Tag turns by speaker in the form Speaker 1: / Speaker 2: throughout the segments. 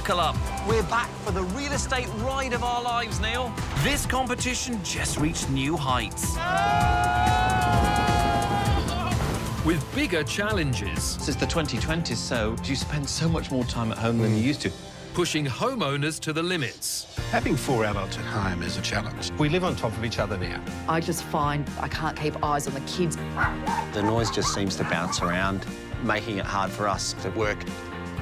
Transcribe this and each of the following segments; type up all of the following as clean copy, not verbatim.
Speaker 1: Buckle up. We're back for the real estate ride of our lives, Neil. This competition just reached new heights.
Speaker 2: With bigger challenges.
Speaker 3: Since the 2020s, so you spend so much more time at home than you used to.
Speaker 2: Pushing homeowners to the limits.
Speaker 4: Having 4 adults at home is a challenge. We live on top of each other now.
Speaker 5: I just find I can't keep eyes on the kids.
Speaker 6: The noise just seems to bounce around, making it hard for us to work.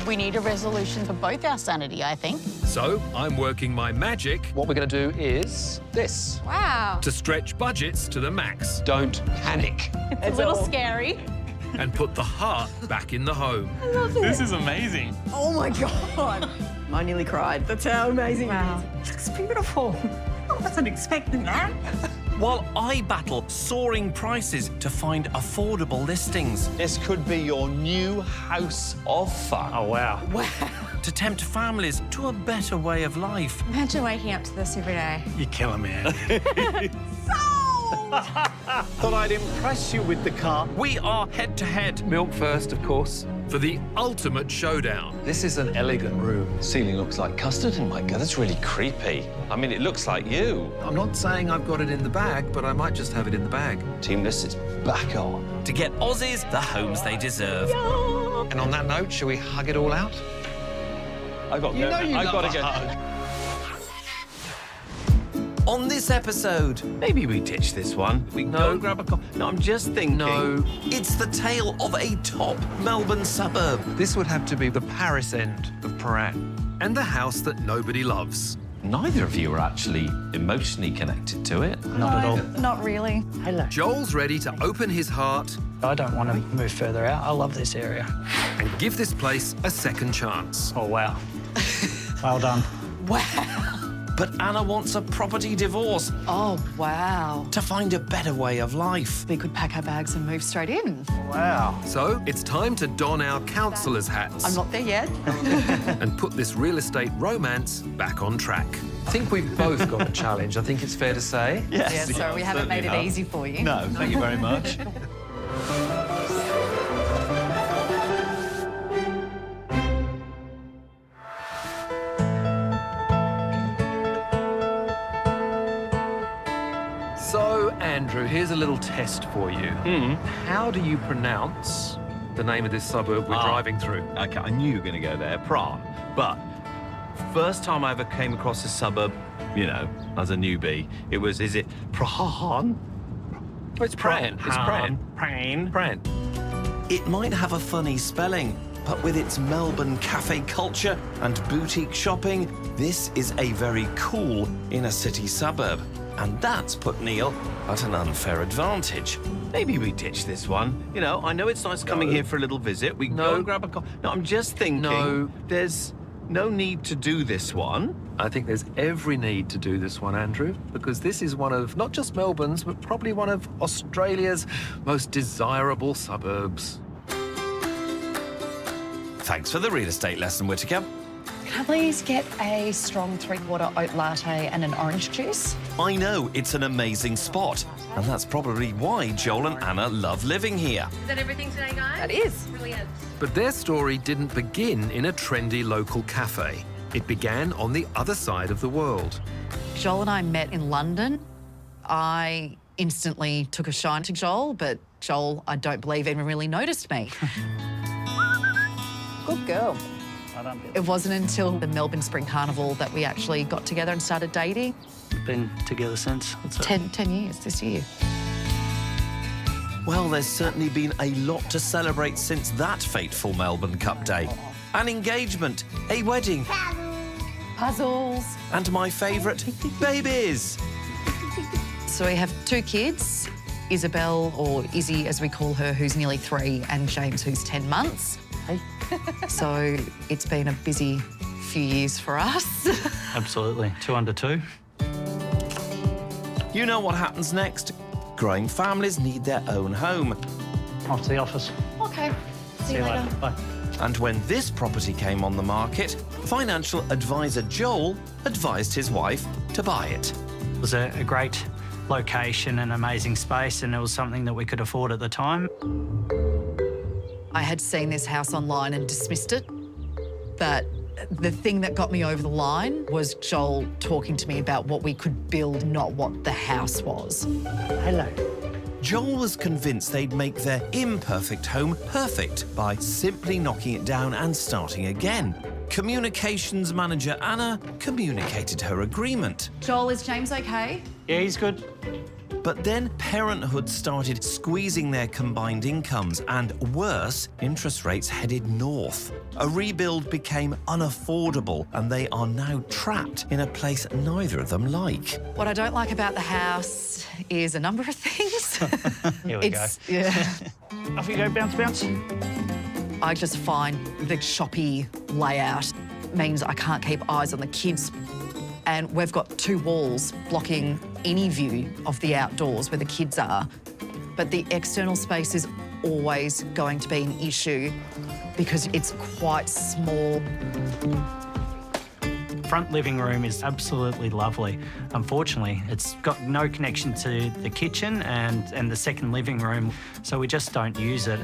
Speaker 7: We need a resolution for both our sanity, I think.
Speaker 2: So I'm working my magic
Speaker 3: What we're going to do is this.
Speaker 7: Wow.
Speaker 2: to stretch budgets to the max
Speaker 3: Don't panic.
Speaker 7: It's a little scary.
Speaker 2: and put the heart back in the home.
Speaker 8: This is amazing.
Speaker 5: Oh my God. I nearly cried. That's how amazing
Speaker 7: Wow.
Speaker 5: it is. It's beautiful. I wasn't expecting that.
Speaker 1: While I battle soaring prices to find affordable listings,
Speaker 3: This could be your new house of fun.
Speaker 8: Oh, wow.
Speaker 1: to tempt families to a better way of life.
Speaker 7: Imagine waking up to this every day.
Speaker 4: You're killing me, Andy.
Speaker 3: Thought I'd impress you with the car.
Speaker 1: We are head-to-head.
Speaker 3: Milk first, of course.
Speaker 2: For the ultimate showdown.
Speaker 3: This is an elegant room. Ceiling looks like custard. Oh my God, that's really creepy. I mean, it looks like you.
Speaker 9: I'm not saying I've got it in the bag, but I might just have it in the bag.
Speaker 3: Team List is back on.
Speaker 1: To get Aussies the homes they deserve.
Speaker 3: And on that note, shall we hug it all out? I've got to go.
Speaker 1: On this episode,
Speaker 3: Maybe we ditch this one. We can go and grab a coffee. No, I'm just thinking.
Speaker 9: No,
Speaker 1: it's the tale of a top Melbourne suburb.
Speaker 9: this would have to be the Paris end of Paran.
Speaker 2: And the house that nobody loves.
Speaker 3: Neither of you are actually emotionally connected to it.
Speaker 8: Not at all.
Speaker 7: Not really.
Speaker 2: Joel's ready to open his heart
Speaker 8: I don't want to move further out. I love this area.
Speaker 2: and give this place a second chance.
Speaker 8: Oh, wow. Well done.
Speaker 1: But Anna wants a property divorce
Speaker 5: Oh, wow.
Speaker 1: to find a better way of life.
Speaker 5: We could pack our bags and move straight in.
Speaker 8: Wow.
Speaker 2: So it's time to don our counsellor's hats
Speaker 5: I'm not there yet.
Speaker 2: and put this real estate romance back on track.
Speaker 9: I think we've both got a challenge. I think it's fair to say.
Speaker 5: Yeah, so we haven't made it easy for you.
Speaker 3: No, thank you very much.
Speaker 9: So, Andrew, here's a little test for you. How do you pronounce the name of this suburb we're driving through?
Speaker 3: Okay, I knew you were going to go there, Prague. But first time I ever came across a suburb, you know, as a newbie, is it Prahan?
Speaker 9: Oh, it's Pran. It's Pran. Pran.
Speaker 1: It might have a funny spelling, but with its Melbourne cafe culture and boutique shopping, this is a very cool inner-city suburb. And that's put Neil at an unfair advantage.
Speaker 3: Maybe we ditch this one. You know, I know it's nice coming here for a little visit. We can
Speaker 9: No.
Speaker 3: go and grab a coffee. No, I'm just thinking.
Speaker 9: No.
Speaker 3: There's no need to do this one.
Speaker 9: I think there's every need to do this one, Andrew, because this is one of not just Melbourne's, but probably one of Australia's most desirable suburbs.
Speaker 1: Thanks for the real estate lesson, Whittaker.
Speaker 7: Can I please get a strong 3-quarter oat latte and an orange juice?
Speaker 1: I know it's an amazing spot, and that's probably why Joel and Anna love living here.
Speaker 10: Is that everything today, guys?
Speaker 5: That is.
Speaker 10: Brilliant.
Speaker 2: But their story didn't begin in a trendy local cafe. It began on the other side of the world.
Speaker 5: Joel and I met in London. I instantly took a shine to Joel, but Joel, I don't believe, even really noticed me. Good girl.
Speaker 8: Well done.
Speaker 5: It wasn't until the Melbourne Spring Carnival that we actually got together and started dating.
Speaker 8: Been together since.
Speaker 5: 10 years this year.
Speaker 1: Well, there's certainly been a lot to celebrate since that fateful Melbourne Cup day. An engagement, a wedding,
Speaker 5: Puzzles.
Speaker 1: and my favourite, babies.
Speaker 5: So we have 2 kids, Isabel, or Izzy as we call her, who's nearly 3, and James, who's 10 months.
Speaker 8: Hey.
Speaker 5: So it's been a busy few years for us.
Speaker 8: Absolutely. 2 under 2.
Speaker 1: You know what happens next. Growing families need their own home.
Speaker 8: Off to the office.
Speaker 5: Okay.
Speaker 8: See you later. Bye.
Speaker 1: And when this property came on the market, financial advisor Joel advised his wife to buy it.
Speaker 8: It was a great location and amazing space, and it was something that we could afford at the time.
Speaker 5: I had seen this house online and dismissed it, but The thing that got me over the line was Joel talking to me about what we could build, not what the house was.
Speaker 8: Hello.
Speaker 1: Joel was convinced they'd make their imperfect home perfect by simply knocking it down and starting again. Communications manager Anna communicated her agreement.
Speaker 5: Joel, is James okay?
Speaker 8: Yeah, he's good.
Speaker 1: But then parenthood started squeezing their combined incomes, and worse, interest rates headed north. A rebuild became unaffordable, and they are now trapped in a place neither of them like.
Speaker 5: What I don't like about the house is a number of things.
Speaker 8: Here we go.
Speaker 5: Yeah.
Speaker 8: Off you go, bounce, bounce.
Speaker 5: I just find the choppy layout means I can't keep eyes on the kids. And we've got 2 walls blocking any view of the outdoors where the kids are. But the external space is always going to be an issue because it's quite small.
Speaker 8: Front living room is absolutely lovely. Unfortunately, it's got no connection to the kitchen and the second living room, so we just don't use it.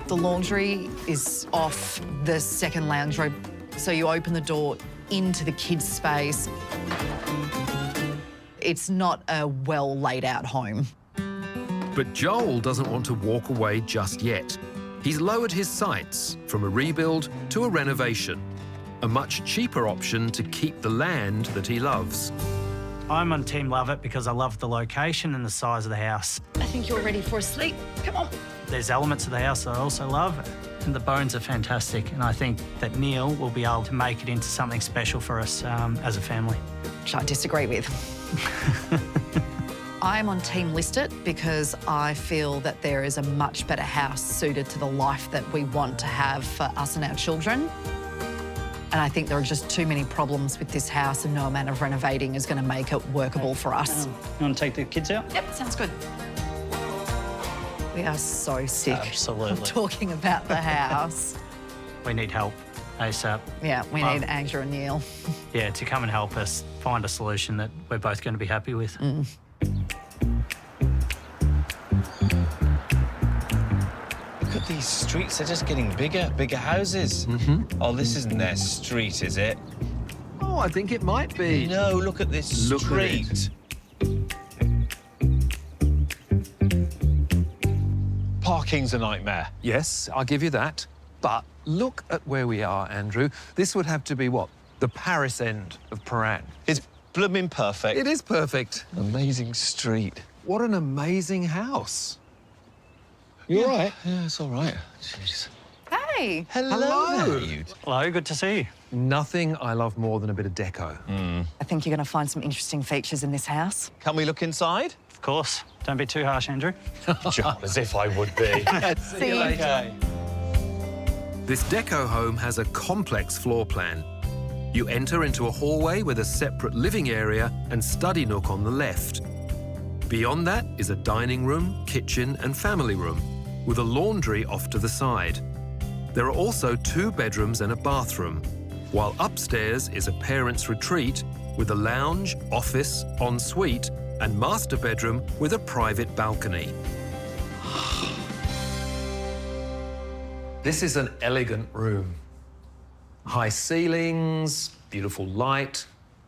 Speaker 5: The laundry is off the second lounge room, so you open the door into the kids' space. It's not a well laid out home.
Speaker 2: But Joel doesn't want to walk away just yet. He's lowered his sights from a rebuild to a renovation, a much cheaper option to keep the land that he loves.
Speaker 8: I'm on Team Love It because I love the location and the size of the house.
Speaker 7: I think you're ready for a sleep. Come on.
Speaker 8: There's elements of the house I also love, and the bones are fantastic, and I think that Neil will be able to make it into something special for us as a family.
Speaker 5: Which I disagree with. I'm on Team List It because I feel that there is a much better house suited to the life that we want to have for us and our children. And I think there are just too many problems with this house, and no amount of renovating is going to make it workable for us.
Speaker 8: You want to take the kids out?
Speaker 5: Yep, sounds good. We are so sick
Speaker 8: Absolutely.
Speaker 5: of talking about the house.
Speaker 8: We need help ASAP.
Speaker 5: Yeah, we need Andrew and Neil.
Speaker 8: Yeah, to come and help us find a solution that we're both going to be happy with.
Speaker 3: Look at these streets, they're just getting bigger houses. Oh, this isn't their street, is it?
Speaker 9: Oh, I think it might be.
Speaker 3: No, look at this
Speaker 9: Look at
Speaker 3: street. Parking's a nightmare.
Speaker 9: Yes, I'll give you that. But look at where we are, Andrew. This would have to be what? The Paris end of Paran.
Speaker 3: It's blooming perfect.
Speaker 9: It is perfect.
Speaker 3: Amazing street.
Speaker 9: What an amazing house.
Speaker 3: You all right? Yeah, it's all right. Jeez.
Speaker 5: Hey.
Speaker 3: Hello. there, you.
Speaker 8: Hello, good to see you.
Speaker 9: Nothing I love more than a bit of deco.
Speaker 5: I think you're going to find some interesting features in this house.
Speaker 3: Can we look inside?
Speaker 8: Of course. Don't be too harsh, Andrew.
Speaker 3: John, as if I would be.
Speaker 5: See you later.
Speaker 3: Okay.
Speaker 2: This deco home has a complex floor plan. You enter into a hallway with a separate living area and study nook on the left. Beyond that is a dining room, kitchen and family room, with a laundry off to the side. There are also 2 bedrooms and a bathroom, while upstairs is a parents' retreat with a lounge, office, ensuite and master bedroom with a private balcony. This is an elegant room. High ceilings, beautiful light,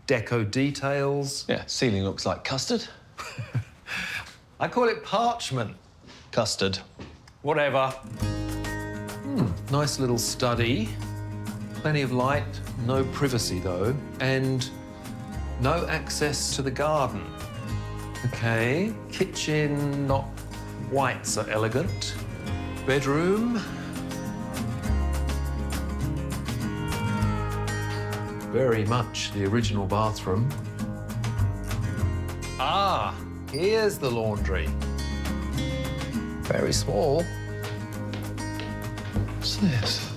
Speaker 2: deco details.
Speaker 3: Yeah, ceiling looks like custard.
Speaker 9: I call it parchment.
Speaker 3: Custard.
Speaker 9: Whatever. Nice little study. Plenty of light, no privacy though, and no access to the garden. Okay, kitchen, not quite so elegant. Bedroom. Very much the original bathroom. Ah, here's the laundry. Very small.
Speaker 3: What's this?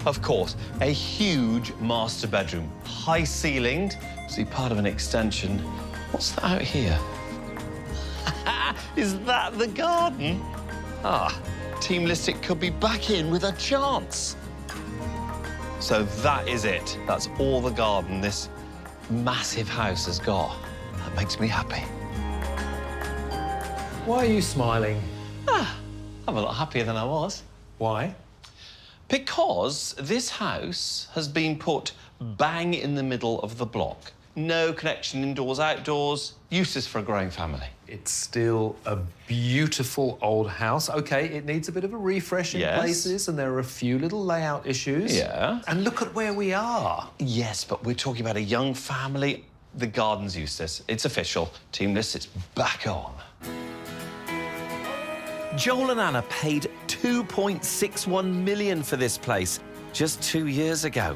Speaker 3: Of course, a huge master bedroom. High ceilinged. See, part of an extension. What's that out here? Is that the garden? Ah, Team Listic could be back in with a chance. So that is it. That's all the garden this massive house has got. That makes me happy.
Speaker 9: Why are you smiling?
Speaker 3: I'm a lot happier than I was.
Speaker 9: Why?
Speaker 3: Because this house has been put bang in the middle of the block. No connection indoors, outdoors, useless for a growing family.
Speaker 9: It's still a beautiful old house. OK, it needs a bit of a refresh in places, and there are a few little layout issues.
Speaker 3: Yeah.
Speaker 9: And look at where we are.
Speaker 3: Yes, but we're talking about a young family. The garden's useless. It's official. Team List, it's back on.
Speaker 1: Joel and Anna paid $2.61 million for this place just 2 years ago.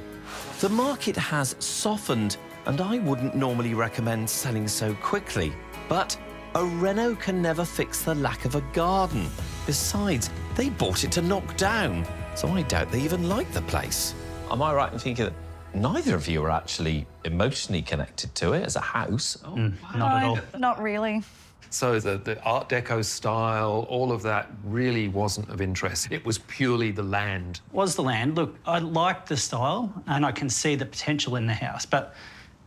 Speaker 1: The market has softened, and I wouldn't normally recommend selling so quickly. But a reno can never fix the lack of a garden. Besides, they bought it to knock down, so I doubt they even like the place.
Speaker 3: Am I right in thinking that neither of you are actually emotionally connected to it as a house?
Speaker 8: Not at all.
Speaker 7: Not really.
Speaker 9: So the Art Deco style, all of that really wasn't of interest. It was purely the land.
Speaker 8: Was the land. Look, I like the style and I can see the potential in the house, but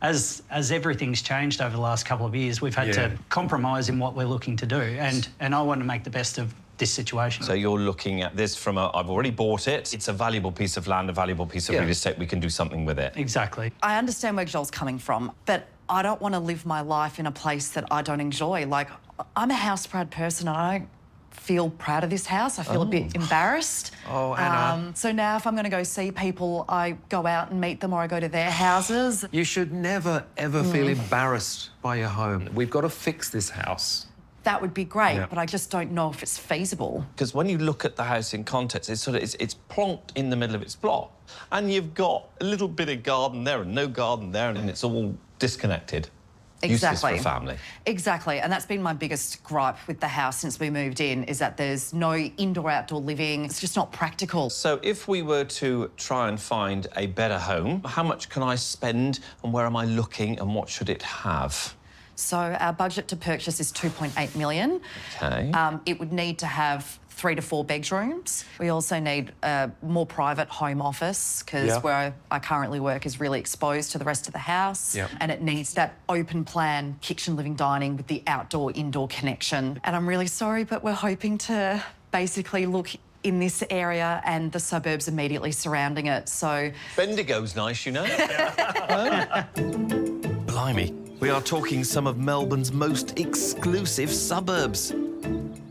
Speaker 8: as everything's changed over the last couple of years, we've had to compromise in what we're looking to do, and I want to make the best of this situation.
Speaker 3: So you're looking at this from I've already bought it, it's a valuable piece of land, a valuable piece of real estate, we can do something with it.
Speaker 8: Exactly.
Speaker 5: I understand where Joel's coming from, but I don't want to live my life in a place that I don't enjoy. Like, I'm a house-proud person and I don't feel proud of this house. I feel a bit embarrassed.
Speaker 9: Oh, Anna.
Speaker 5: So now if I'm going to go see people, I go out and meet them or I go to their houses.
Speaker 9: You should never, ever feel embarrassed by your home. We've got to fix this house.
Speaker 5: That would be great, but I just don't know if it's feasible.
Speaker 3: Because when you look at the house in context, it's plonked in the middle of its block. And you've got a little bit of garden there and no garden there, and it's all disconnected. Useless for a family.
Speaker 5: Exactly, and that's been my biggest gripe with the house since we moved in, is that there's no indoor-outdoor living. It's just not practical.
Speaker 3: So if we were to try and find a better home, how much can I spend and where am I looking and what should it have?
Speaker 5: So our budget to purchase is $2.8 million.
Speaker 3: OK.
Speaker 5: It would need to have 3 to 4 bedrooms. We also need a more private home office, because where I currently work is really exposed to the rest of the house. And it needs that open plan kitchen, living, dining with the outdoor-indoor connection. And I'm really sorry, but we're hoping to basically look in this area and the suburbs immediately surrounding it, so...
Speaker 3: Bendigo's nice, you know.
Speaker 1: Blimey, we are talking some of Melbourne's most exclusive suburbs.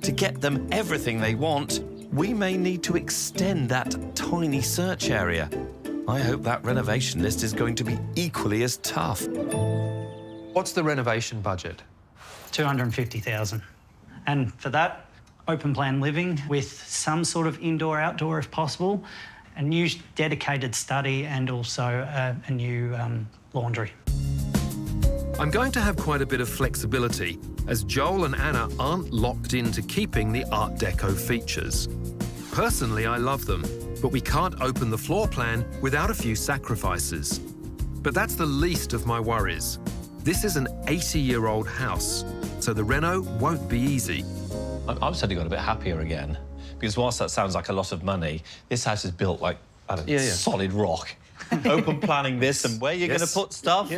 Speaker 1: To get them everything they want, we may need to extend that tiny search area. I hope that renovation list is going to be equally as tough.
Speaker 9: What's the renovation budget?
Speaker 8: $250,000. And for that, open plan living with some sort of indoor-outdoor if possible, a new dedicated study and also a new laundry.
Speaker 2: I'm going to have quite a bit of flexibility, as Joel and Anna aren't locked into keeping the Art Deco features. Personally, I love them, but we can't open the floor plan without a few sacrifices. But that's the least of my worries. This is an 80-year-old house, so the reno won't be easy.
Speaker 3: I've suddenly got a bit happier again, because whilst that sounds like a lot of money, this house is built like, I don't know, solid rock. Open planning this and where you're going to put stuff.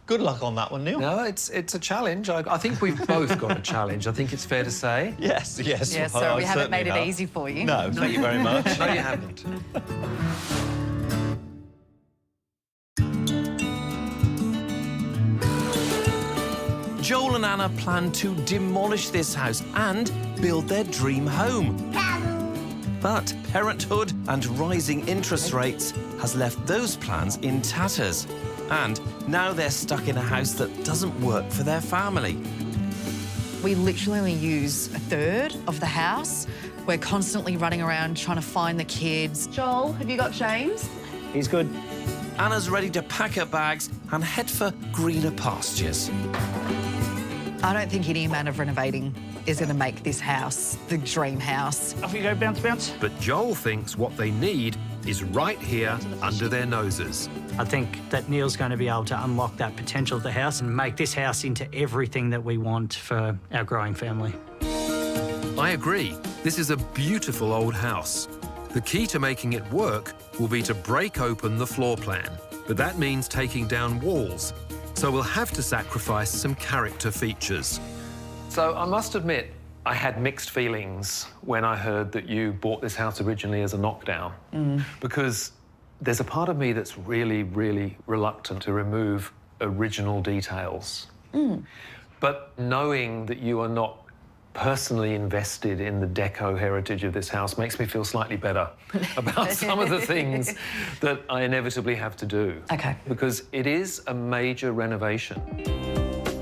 Speaker 3: Good luck on that one, Neil.
Speaker 9: No, it's a challenge. I think we've both got a challenge. I think it's fair to say.
Speaker 3: Yes.
Speaker 5: Yes, so we haven't made it easy for you.
Speaker 3: No, thank you very much.
Speaker 9: No, you haven't.
Speaker 1: Joel and Anna plan to demolish this house and build their dream home. But parenthood and rising interest rates has left those plans in tatters. And now they're stuck in a house that doesn't work for their family.
Speaker 5: We literally only use a third of the house. We're constantly running around trying to find the kids. Joel, have you got James?
Speaker 8: He's good.
Speaker 1: Anna's ready to pack her bags and head for greener pastures.
Speaker 5: I don't think any amount of renovating is going to make this house the dream house.
Speaker 8: Off you go, bounce, bounce.
Speaker 2: But Joel thinks what they need is right here under their noses.
Speaker 8: I think that Neil's going to be able to unlock that potential of the house and make this house into everything that we want for our growing family.
Speaker 2: I agree. This is a beautiful old house. The key to making it work will be to break open the floor plan. But that means taking down walls. So we'll have to sacrifice some character features.
Speaker 9: So I must admit, I had mixed feelings when I heard that you bought this house originally as a knockdown, because there's a part of me that's really, really reluctant to remove original details. But knowing that you are not personally invested in the deco heritage of this house makes me feel slightly better about some of the things that I inevitably have to do.
Speaker 5: Okay.
Speaker 9: Because it is a major renovation.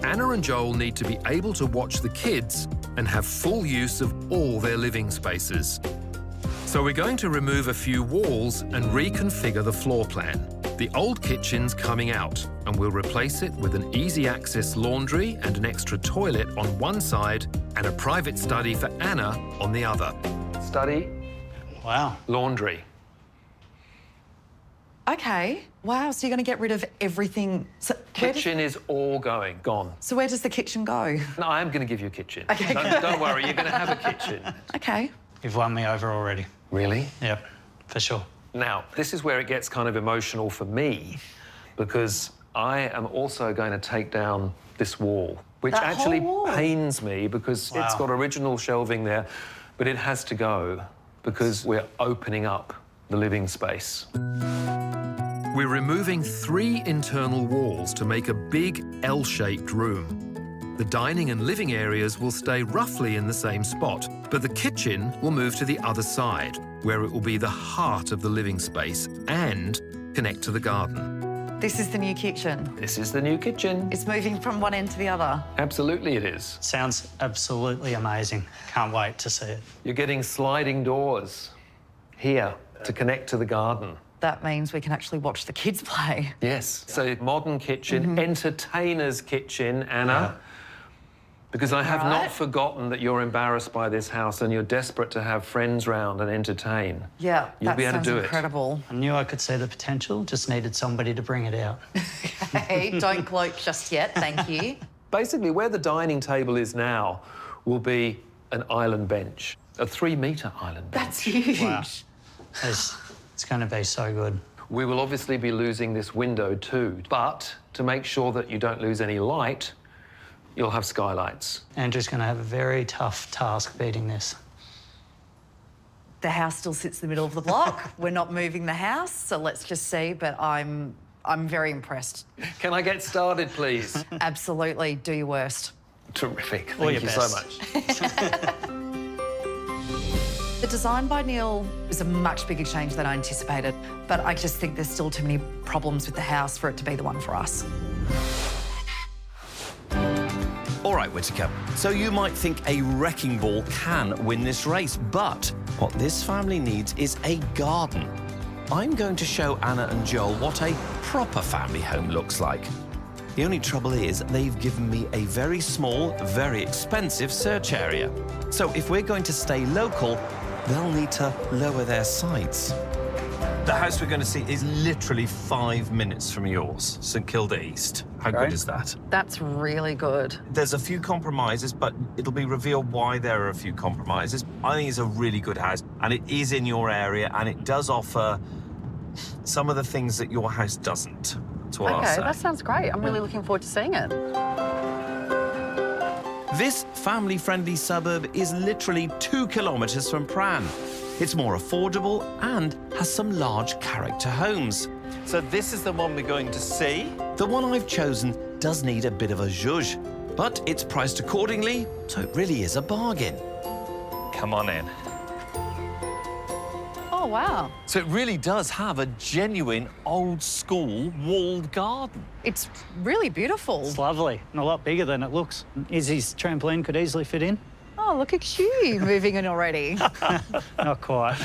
Speaker 9: Anna and Joel need to be able to watch the kids and have full use of all their living spaces. So we're going to remove a few walls and reconfigure the floor plan. The old kitchen's coming out, and we'll replace it with an easy-access laundry and an extra toilet on one side and a private study for Anna on the other. Study,
Speaker 8: Wow.
Speaker 9: laundry.
Speaker 5: Okay. Wow, so you're going to get rid of everything. So
Speaker 9: Kitchen is all gone.
Speaker 5: So where does the kitchen go?
Speaker 9: No, I am going to give you a kitchen.
Speaker 5: Okay,
Speaker 9: Don't worry, you're going to have a kitchen.
Speaker 5: Okay.
Speaker 8: You've won me over already.
Speaker 9: Really?
Speaker 8: Yep, for sure.
Speaker 9: Now, this is where it gets kind of emotional for me, because I am also going to take down this wall, which
Speaker 5: That
Speaker 9: actually
Speaker 5: whole wall?
Speaker 9: pains me because it's got original shelving there, but it has to go because we're opening up the living space. We're removing 3 internal walls to make a big L-shaped room. The dining and living areas will stay roughly in the same spot, but the kitchen will move to the other side, where it will be the heart of the living space and connect to the garden.
Speaker 5: This is the new kitchen.
Speaker 9: This is the new kitchen.
Speaker 5: It's moving from one end to the other.
Speaker 9: Absolutely it is.
Speaker 8: Sounds absolutely amazing. Can't wait to see it.
Speaker 9: You're getting sliding doors here to connect to the garden.
Speaker 5: That means we can actually watch the kids play.
Speaker 9: Yes. So modern kitchen, entertainer's kitchen, Anna. Because I have not forgotten that you're embarrassed by this house and you're desperate to have friends round and entertain.
Speaker 5: Yeah,
Speaker 9: You'll
Speaker 5: that
Speaker 9: be able to
Speaker 5: sounds
Speaker 9: do
Speaker 5: incredible.
Speaker 8: I knew I could see the potential, just needed somebody to bring it out.
Speaker 5: Hey, don't gloat just yet, thank you.
Speaker 9: Basically, where the dining table is now will be an island bench, a 3-metre island bench.
Speaker 5: That's huge.
Speaker 8: Wow. It's going to be so good.
Speaker 9: We will obviously be losing this window too, but to make sure that you don't lose any light, you'll have skylights.
Speaker 8: Andrew's going to have a very tough task beating this.
Speaker 5: The house still sits in the middle of the block. We're not moving the house, so let's just see, but I'm very impressed.
Speaker 9: Can I get started, please?
Speaker 5: Absolutely, do your worst.
Speaker 9: Terrific.
Speaker 8: All
Speaker 9: Thank
Speaker 8: your
Speaker 9: you so
Speaker 8: best.
Speaker 9: much.
Speaker 5: The design by Neil was a much bigger change than I anticipated, but I just think there's still too many problems with the house for it to be the one for us.
Speaker 1: All right, Whittaker. So you might think a wrecking ball can win this race, but what this family needs is a garden. I'm going to show Anna and Joel what a proper family home looks like. The only trouble is they've given me a very small, very expensive search area. So if we're going to stay local, they'll need to lower their sights. The house we're going to see is literally 5 minutes from yours, St Kilda East. How good is that?
Speaker 5: That's really good.
Speaker 1: There's a few compromises, but it'll be revealed why there are a few compromises. I think it's a really good house, and it is in your area, and it does offer some of the things that your house doesn't. That's what I'll say.
Speaker 10: That sounds great. I'm really looking forward to seeing it.
Speaker 1: This family-friendly suburb is literally 2 kilometres from Pran. It's more affordable and has some large character homes. So this is the one we're going to see. The one I've chosen does need a bit of a zhuzh, but it's priced accordingly, so it really is a bargain. Come on in.
Speaker 10: Oh, wow.
Speaker 1: So it really does have a genuine old-school walled garden.
Speaker 5: It's really beautiful.
Speaker 8: It's lovely and a lot bigger than it looks. Izzy's trampoline could easily fit in.
Speaker 5: Oh, look at you moving in already.
Speaker 8: Not quite.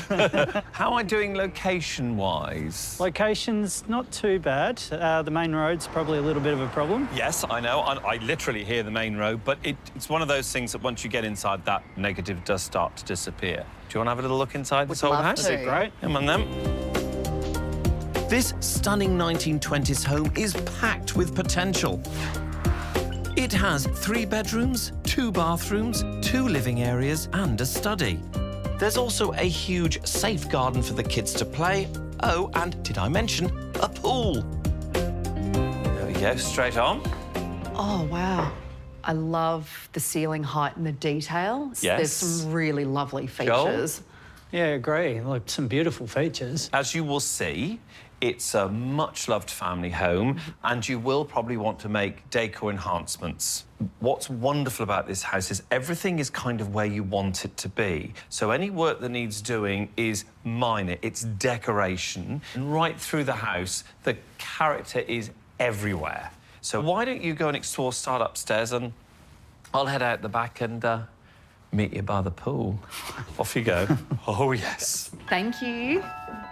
Speaker 1: How am I doing location-wise?
Speaker 8: Location's not too bad. The main road's probably a little bit of a problem.
Speaker 1: Yes, I know. I literally hear the main road, but it's one of those things that once you get inside, that negative does start to disappear. Do you want to have a little look inside this old
Speaker 5: love
Speaker 1: house?
Speaker 5: to.
Speaker 8: That'd be great.
Speaker 1: Come on, then. This stunning 1920s home is packed with potential. It has 3 bedrooms, 2 bathrooms, 2 living areas and a study. There's also a huge safe garden for the kids to play. Oh, and did I mention a pool? There we go, straight on.
Speaker 5: Oh, wow. I love the ceiling height and the detail.
Speaker 3: Yes.
Speaker 5: There's some really lovely features.
Speaker 8: Yeah, I agree. Like, some beautiful features.
Speaker 3: As you will see, it's a much-loved family home, and you will probably want to make decor enhancements. What's wonderful about this house is everything is kind of where you want it to be. So any work that needs doing is minor. It's decoration. And right through the house, the character is everywhere. So why don't you go and explore, start upstairs, and I'll head out the back and meet you by the pool. Off you go. Oh, yes.
Speaker 5: Thank you.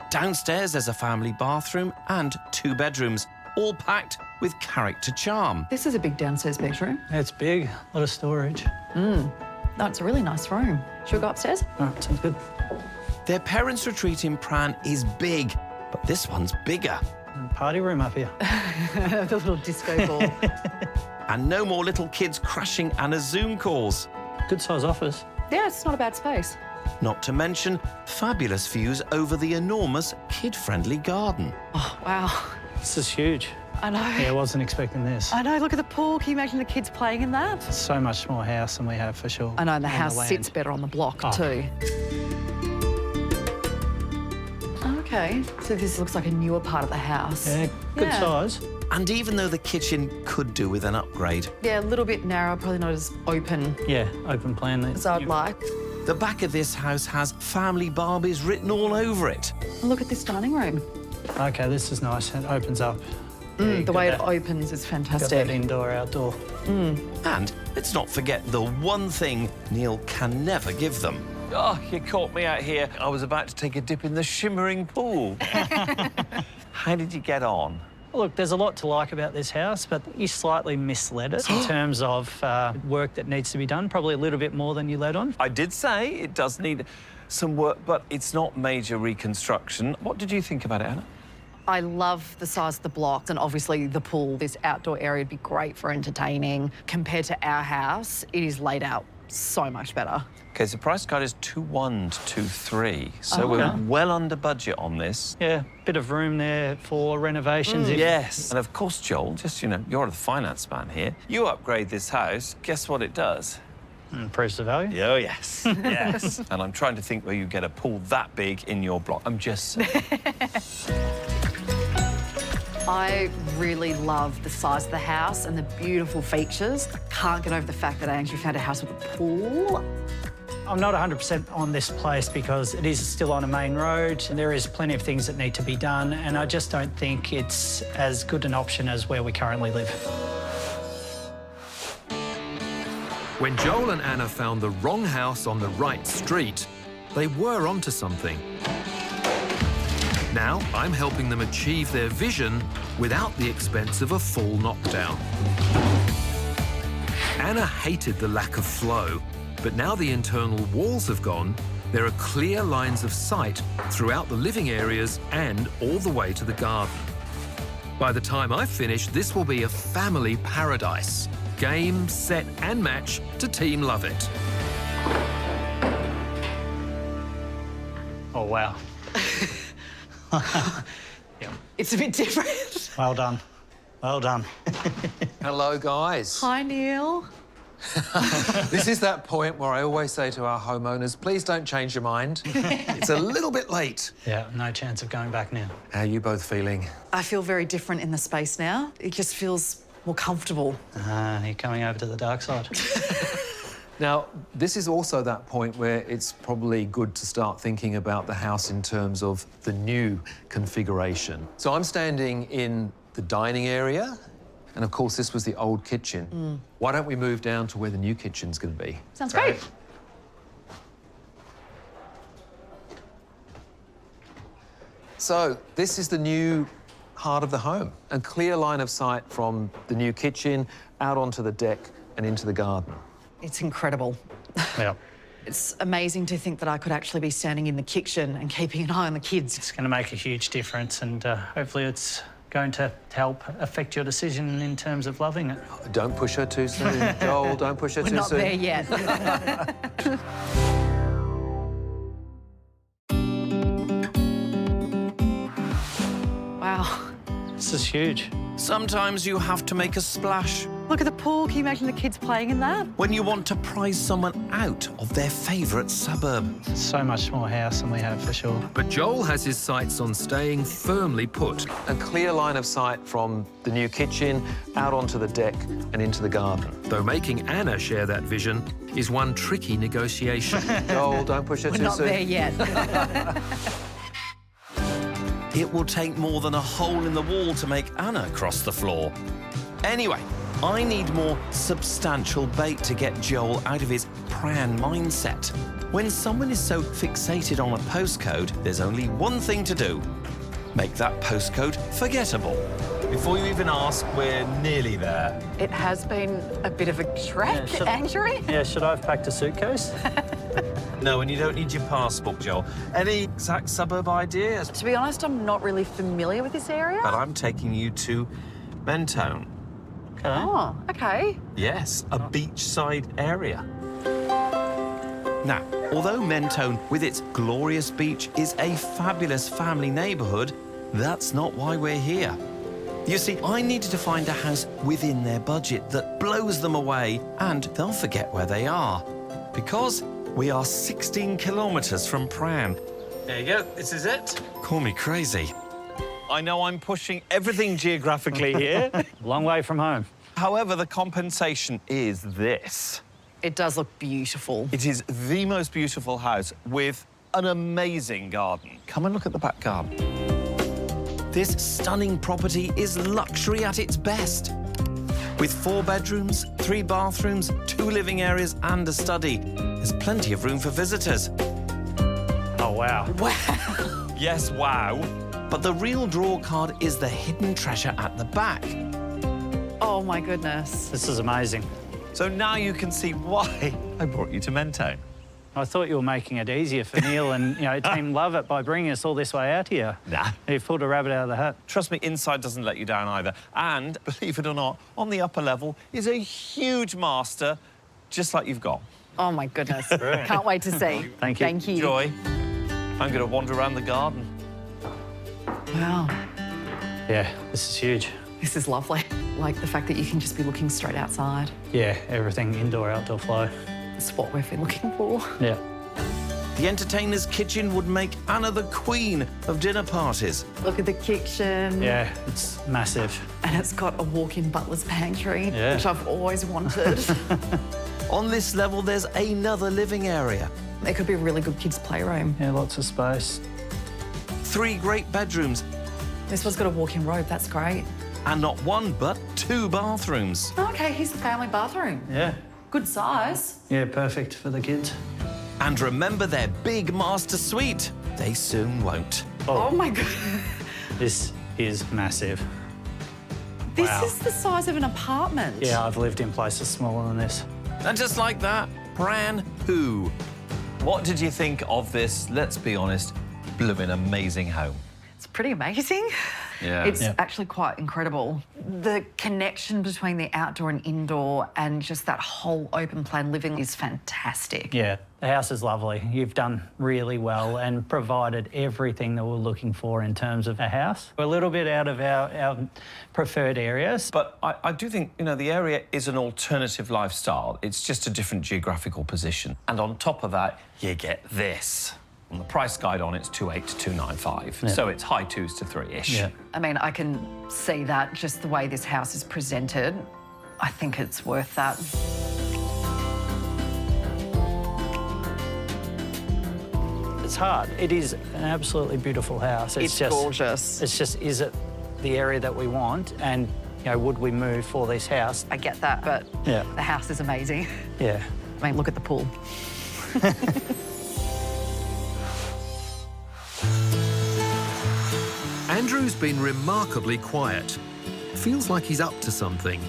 Speaker 1: Downstairs, there's a family bathroom and 2 bedrooms, all packed with character charm.
Speaker 5: This is a big downstairs bedroom.
Speaker 8: It's big, a lot of storage.
Speaker 5: No, it's a really nice room. Should we go upstairs?
Speaker 8: Oh, sounds good.
Speaker 1: Their parents' retreat in Pran is big, but this one's bigger.
Speaker 8: Party room up here.
Speaker 5: The little disco ball.
Speaker 1: And no more little kids crashing Anna's Zoom calls.
Speaker 8: Good size office.
Speaker 5: Yeah, it's not a bad space.
Speaker 1: Not to mention fabulous views over the enormous kid-friendly garden.
Speaker 5: Oh, wow.
Speaker 8: This is huge.
Speaker 5: I know.
Speaker 8: Yeah, I wasn't expecting this.
Speaker 5: I know, look at the pool. Can you imagine the kids playing in that?
Speaker 8: So much more house than we have, for sure.
Speaker 5: I know, and the
Speaker 8: on
Speaker 5: house
Speaker 8: land.
Speaker 5: sits better on the block
Speaker 8: Oh.
Speaker 5: too. Okay, so this looks like a newer part of the house.
Speaker 8: Yeah, good
Speaker 5: Yeah.
Speaker 8: size.
Speaker 1: And even though the kitchen could do with an upgrade,
Speaker 5: Yeah, a little bit narrow, probably not as open
Speaker 8: Yeah, open plan.
Speaker 5: as I'd like.
Speaker 1: the back of this house has family Barbies written all over it.
Speaker 5: Look at this dining room.
Speaker 8: Okay, this is nice. It opens up. Yeah,
Speaker 5: The way it
Speaker 8: got
Speaker 5: opens is
Speaker 8: that
Speaker 5: fantastic.
Speaker 8: indoor, outdoor.
Speaker 1: And let's not forget the one thing Neil can never give them.
Speaker 3: Oh, you caught me out here. I was about to take a dip in the shimmering pool. How did you get on?
Speaker 8: Look, there's a lot to like about this house, but you slightly misled it in terms of work that needs to be done, probably a little bit more than you led on.
Speaker 3: I did say it does need some work, but it's not major reconstruction. What did you think about it, Anna?
Speaker 5: I love the size of the blocks and obviously the pool. This outdoor area would be great for entertaining. Compared to our house, it is laid out so much better.
Speaker 3: OK, so price guide is 2.1 to 2.3, so we're well under budget on this.
Speaker 8: Yeah, bit of room there for renovations.
Speaker 3: Yes. And of course, Joel, just, you know, you're the finance man here. You upgrade this house, guess what it does?
Speaker 8: Improves the value.
Speaker 3: Oh, yes. Yes. And I'm trying to think where you get a pool that big in your block. I'm just saying.
Speaker 5: I really love the size of the house and the beautiful features. I can't get over the fact that I actually found a house with a pool.
Speaker 8: I'm not 100% on this place because it is still on a main road and there is plenty of things that need to be done, and I just don't think it's as good an option as where we currently live.
Speaker 2: When Joel and Anna found the wrong house on the right street, they were onto something. Now I'm helping them achieve their vision without the expense of a full knockdown. Anna hated the lack of flow, but now the internal walls have gone, there are clear lines of sight throughout the living areas and all the way to the garden. By the time I finish, this will be a family paradise. Game, set and match to Team Love It.
Speaker 8: Oh, wow.
Speaker 5: It's a bit different.
Speaker 8: Well done. Well done.
Speaker 9: Hello, guys.
Speaker 5: Hi, Neil.
Speaker 9: This is that point where I always say to our homeowners, please don't change your mind. It's a little bit late.
Speaker 8: Yeah, no chance of going back now.
Speaker 9: How are you both feeling?
Speaker 5: I feel very different in the space now. It just feels more comfortable.
Speaker 8: You're coming over to the dark side.
Speaker 9: Now, this is also that point where it's probably good to start thinking about the house in terms of the new configuration. So I'm standing in the dining area, and of course this was the old kitchen. Why don't we move down to where the new kitchen's going to be?
Speaker 5: Sounds great.
Speaker 9: So this is the new heart of the home. A clear line of sight from the new kitchen out onto the deck and into the garden.
Speaker 5: It's incredible.
Speaker 8: Yeah.
Speaker 5: It's amazing to think that I could actually be standing in the kitchen and keeping an eye on the kids.
Speaker 8: It's going to make a huge difference, and hopefully it's going to help affect your decision in terms of loving it.
Speaker 9: Don't push her too soon. Joel, don't push her
Speaker 5: We're
Speaker 9: too
Speaker 5: not
Speaker 9: soon.
Speaker 5: there yet. Wow.
Speaker 8: This is huge.
Speaker 1: Sometimes you have to make a splash
Speaker 10: Look at the pool. Can you imagine the kids playing in that?
Speaker 1: When you want to prize someone out of their favourite suburb.
Speaker 8: So much more house than we have, for sure.
Speaker 2: But Joel has his sights on staying firmly put.
Speaker 9: A clear line of sight from the new kitchen out onto the deck and into the garden.
Speaker 2: Though making Anna share that vision is one tricky negotiation.
Speaker 9: Joel, don't push it
Speaker 5: We're
Speaker 9: too
Speaker 5: not
Speaker 9: soon.
Speaker 5: there yet.
Speaker 1: It will take more than a hole in the wall to make Anna cross the floor. Anyway, I need more substantial bait to get Joel out of his Pran mindset. When someone is so fixated on a postcode, there's only one thing to do. Make that postcode forgettable. Before you even ask, we're nearly there.
Speaker 10: It has been a bit of a trek, Andrew.
Speaker 8: Yeah, should I have packed a suitcase?
Speaker 1: No, and you don't need your passport, Joel. Any exact suburb ideas?
Speaker 10: To be honest, I'm not really familiar with this area.
Speaker 1: But I'm taking you to Mentone.
Speaker 10: Oh, okay.
Speaker 1: Yes, a beachside area. Now, although Mentone, with its glorious beach, is a fabulous family neighbourhood, that's not why we're here. You see, I needed to find a house within their budget that blows them away, and they'll forget where they are. Because we are 16 kilometres from Pran. There you go, this is it. Call me crazy. I know I'm pushing everything geographically here.
Speaker 8: Long way from home.
Speaker 1: However, the compensation is this.
Speaker 5: It does look beautiful.
Speaker 1: It is the most beautiful house with an amazing garden. Come and look at the back garden. This stunning property is luxury at its best. With 4 bedrooms, 3 bathrooms, 2 living areas and a study, there's plenty of room for visitors.
Speaker 8: Oh, wow.
Speaker 5: Wow.
Speaker 1: Yes, wow. But the real draw card is the hidden treasure at the back.
Speaker 5: Oh, my goodness.
Speaker 8: This is amazing.
Speaker 1: So now you can see why I brought you to Mentone.
Speaker 8: I thought you were making it easier for Neil and, Team Love It by bringing us all this way out here.
Speaker 1: Nah.
Speaker 8: You've pulled a rabbit out of the hat.
Speaker 1: Trust me, inside doesn't let you down either. And, believe it or not, on the upper level is a huge master, just like you've got.
Speaker 5: Oh, my goodness. Can't wait to see.
Speaker 8: Thank you.
Speaker 5: Thank you.
Speaker 1: Joy, I'm going to wander around the garden.
Speaker 5: Wow.
Speaker 8: Yeah, this is huge.
Speaker 5: This is lovely. Like the fact that you can just be looking straight outside.
Speaker 8: Yeah, everything indoor, outdoor flow.
Speaker 5: It's what we've been looking for.
Speaker 8: Yeah.
Speaker 1: The entertainer's kitchen would make Anna the queen of dinner parties.
Speaker 5: Look at the kitchen.
Speaker 8: Yeah, it's massive.
Speaker 5: And it's got a walk-in butler's pantry,
Speaker 8: Yeah.
Speaker 5: which I've always wanted.
Speaker 1: On this level, there's another living area.
Speaker 5: It could be a really good kids' playroom.
Speaker 8: Yeah, lots of space.
Speaker 1: 3 great bedrooms.
Speaker 5: This one's got a walk-in robe, that's great.
Speaker 1: And not 1, but 2 bathrooms.
Speaker 5: Okay, here's the family bathroom.
Speaker 8: Yeah.
Speaker 5: Good size.
Speaker 8: Yeah, perfect for the kids.
Speaker 1: And remember their big master suite. They soon won't.
Speaker 5: Oh my God.
Speaker 8: This is massive.
Speaker 5: This
Speaker 8: Wow.
Speaker 5: is the size of an apartment.
Speaker 8: Yeah, I've lived in places smaller than this.
Speaker 1: And just like that, Pran who? What did you think of this, let's be honest, blooming amazing home?
Speaker 5: It's pretty amazing.
Speaker 1: Yeah.
Speaker 5: It's
Speaker 8: Yeah.
Speaker 5: actually quite incredible. The connection between the outdoor and indoor and just that whole open plan living is fantastic.
Speaker 8: Yeah, the house is lovely. You've done really well and provided everything that we're looking for in terms of a house. We're a little bit out of our preferred areas.
Speaker 1: But I do think, the area is an alternative lifestyle. It's just a different geographical position. And on top of that, you get this. On the price guide on it's 2.8 to 295.
Speaker 8: Yeah.
Speaker 1: So it's high 2s to 3-ish.
Speaker 8: Yeah.
Speaker 5: I mean, I can see that just the way this house is presented. I think it's worth that.
Speaker 8: It's hard. It is an absolutely beautiful house.
Speaker 5: It's gorgeous.
Speaker 8: It's just, is it the area that we want? And, would we move for this house?
Speaker 5: I get that, but
Speaker 8: Yeah.
Speaker 5: the house is amazing.
Speaker 8: Yeah.
Speaker 5: I mean, look at the pool.
Speaker 2: Andrew's been remarkably quiet. Feels like he's up to something.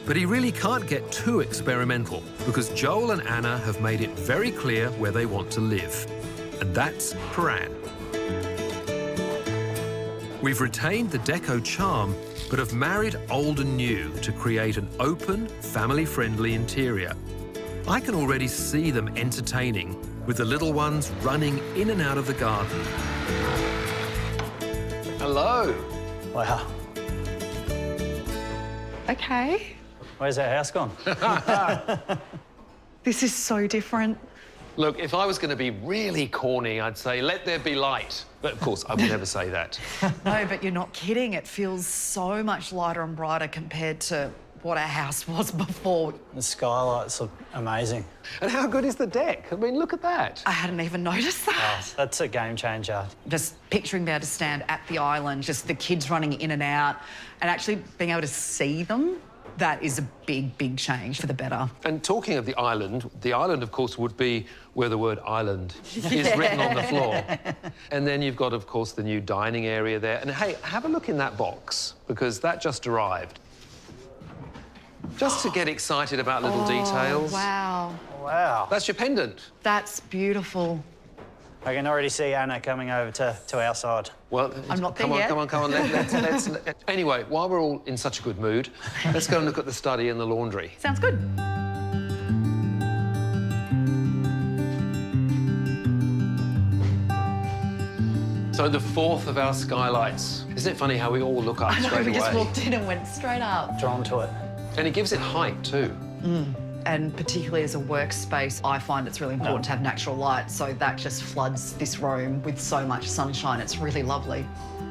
Speaker 2: But he really can't get too experimental because Joel and Anna have made it very clear where they want to live. And that's Pran. We've retained the deco charm, but have married old and new to create an open, family-friendly interior. I can already see them entertaining, with the little ones running in and out of the garden.
Speaker 9: Hello.
Speaker 8: Wow.
Speaker 5: Okay.
Speaker 8: Where's our house gone?
Speaker 5: This is so different.
Speaker 9: Look, if I was going to be really corny, I'd say, let there be light. But of course, I would never say that.
Speaker 5: No, but you're not kidding. It feels so much lighter and brighter compared to what our house was before.
Speaker 8: The skylights look amazing.
Speaker 9: And how good is the deck? I mean, look at that.
Speaker 5: I hadn't even noticed that.
Speaker 8: Oh, that's a game changer.
Speaker 5: Just picturing being able to stand at the island, just the kids running in and out, and actually being able to see them, that is a big, big change for the better.
Speaker 9: And talking of the island, of course, would be where the word island is written on the floor. And then you've got, of course, the new dining area there. And, hey, have a look in that box, because that just arrived. Just to get excited about little details.
Speaker 5: Wow.
Speaker 8: Wow.
Speaker 9: That's your pendant.
Speaker 5: That's beautiful.
Speaker 8: I can already see Anna coming over to our side.
Speaker 9: Well,
Speaker 5: I'm not there
Speaker 9: come on,
Speaker 5: yet.
Speaker 9: come on. Let's anyway, while we're all in such a good mood, let's go and look at the study and the laundry.
Speaker 5: Sounds good.
Speaker 9: So the fourth of our skylights. Isn't it funny how we all look up
Speaker 5: I know,
Speaker 9: straight
Speaker 5: we
Speaker 9: away?
Speaker 5: just walked in and went straight up.
Speaker 8: Drawn to it.
Speaker 9: And it gives it height too.
Speaker 5: And particularly as a workspace, I find it's really important to have natural light, so that just floods this room with so much sunshine. It's really lovely.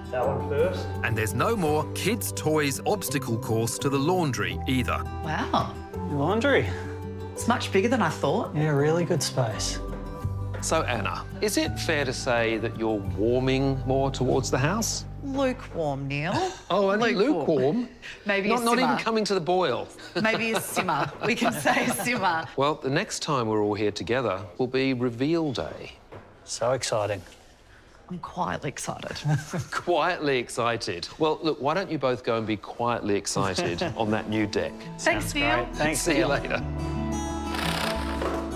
Speaker 8: That one first.
Speaker 2: And there's no more kids' toys obstacle course to the laundry either.
Speaker 5: Wow.
Speaker 8: Laundry.
Speaker 5: It's much bigger than I thought.
Speaker 8: Yeah, really good space.
Speaker 9: So, Anna, is it fair to say that you're warming more towards the house?
Speaker 5: Lukewarm, Neil.
Speaker 9: Oh, only lukewarm?
Speaker 5: Maybe a
Speaker 9: Not
Speaker 5: simmer.
Speaker 9: even coming to the boil.
Speaker 5: Maybe a simmer. We can say a simmer.
Speaker 9: Well, the next time we're all here together will be reveal day.
Speaker 8: So exciting.
Speaker 5: I'm quietly excited.
Speaker 9: Quietly excited. Well, look, why don't you both go and be quietly excited on that new deck?
Speaker 5: Thanks, Neil.
Speaker 8: Great. Thanks,
Speaker 9: See you
Speaker 8: Neil.
Speaker 9: later.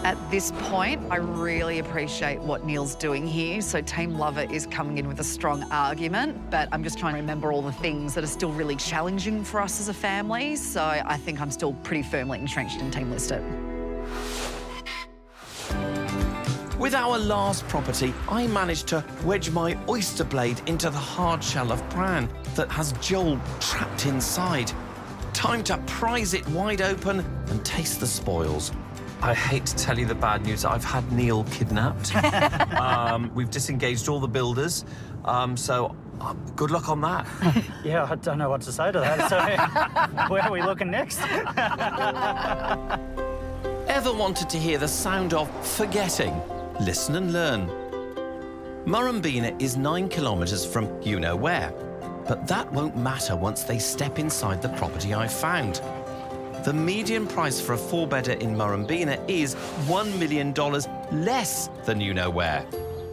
Speaker 5: At this point, I really appreciate what Neil's doing here. So Team Lover is coming in with a strong argument, but I'm just trying to remember all the things that are still really challenging for us as a family. So I think I'm still pretty firmly entrenched in Team Listed.
Speaker 1: With our last property, I managed to wedge my oyster blade into the hard shell of bran that has Joel trapped inside. Time to prise it wide open and taste the spoils. I hate to tell you the bad news. I've had Neil kidnapped. We've disengaged all the builders. So good luck on that.
Speaker 8: Yeah, I don't know what to say to that. So where are we looking next?
Speaker 1: Ever wanted to hear the sound of forgetting? Listen and learn. Murrumbina is 9 kilometres from you-know-where. But that won't matter once they step inside the property I found. The median price for a 4-bedder in Murrumbina is $1 million less than you-know-where.